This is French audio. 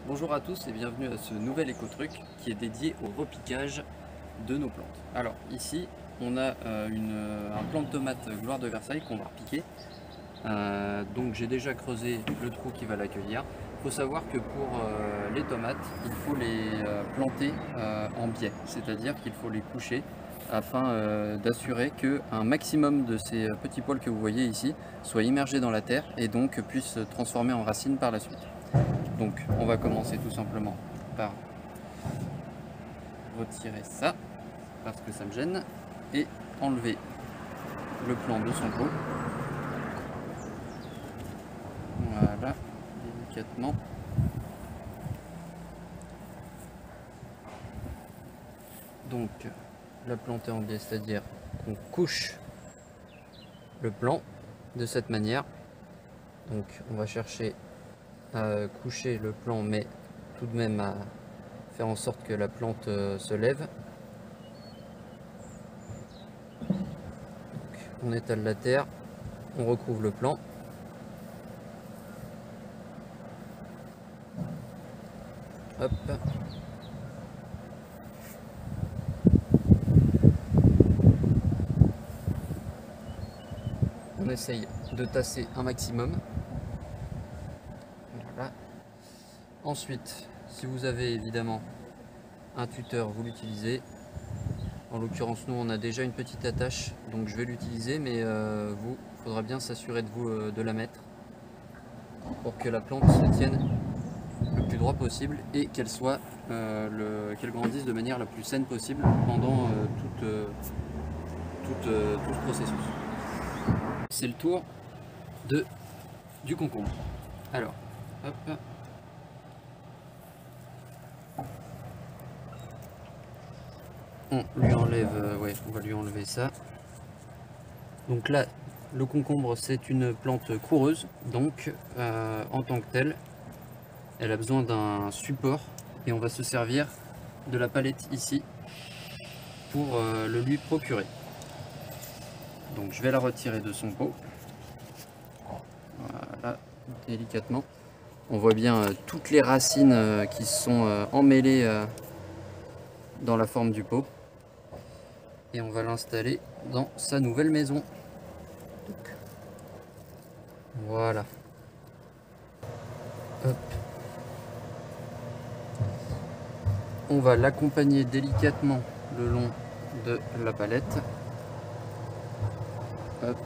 Bonjour à tous et bienvenue à ce nouvel éco-truc qui est dédié au repiquage de nos plantes. Alors ici on a un plant de tomate Gloire de Versailles qu'on va repiquer. Donc j'ai déjà creusé le trou qui va l'accueillir. Il faut savoir que pour les tomates il faut les planter en biais, c'est-à-dire qu'il faut les coucher afin d'assurer qu'un maximum de ces petits poils que vous voyez ici soient immergés dans la terre et donc puissent se transformer en racines par la suite. Donc on va commencer tout simplement par retirer ça parce que ça me gêne et enlever le plant de son pot. Voilà, délicatement. Donc la planter en biais, c'est-à-dire qu'on couche le plant de cette manière. Donc on va chercher à coucher le plant mais tout de même à faire en sorte que la plante se lève. Donc, on étale la terre, on recouvre le plant. Hop. On essaye de tasser un maximum. Voilà. Ensuite, si vous avez évidemment un tuteur, vous l'utilisez. En l'occurrence, nous on a déjà une petite attache, donc je vais l'utiliser, mais vous, il faudra bien s'assurer de vous de la mettre pour que la plante se tienne le plus droit possible et qu'elle soit qu'elle grandisse de manière la plus saine possible pendant tout ce processus. C'est le tour du concombre. Alors, hop. On lui enlève, ouais, on va lui enlever ça. Donc là, le concombre, c'est une plante coureuse, donc en tant que telle, elle a besoin d'un support et on va se servir de la palette ici pour le lui procurer. Donc je vais la retirer de son pot. Voilà, délicatement. On voit bien toutes les racines qui sont emmêlées dans la forme du pot. Et on va l'installer dans sa nouvelle maison. Donc, voilà. Hop. On va l'accompagner délicatement le long de la palette. Hop.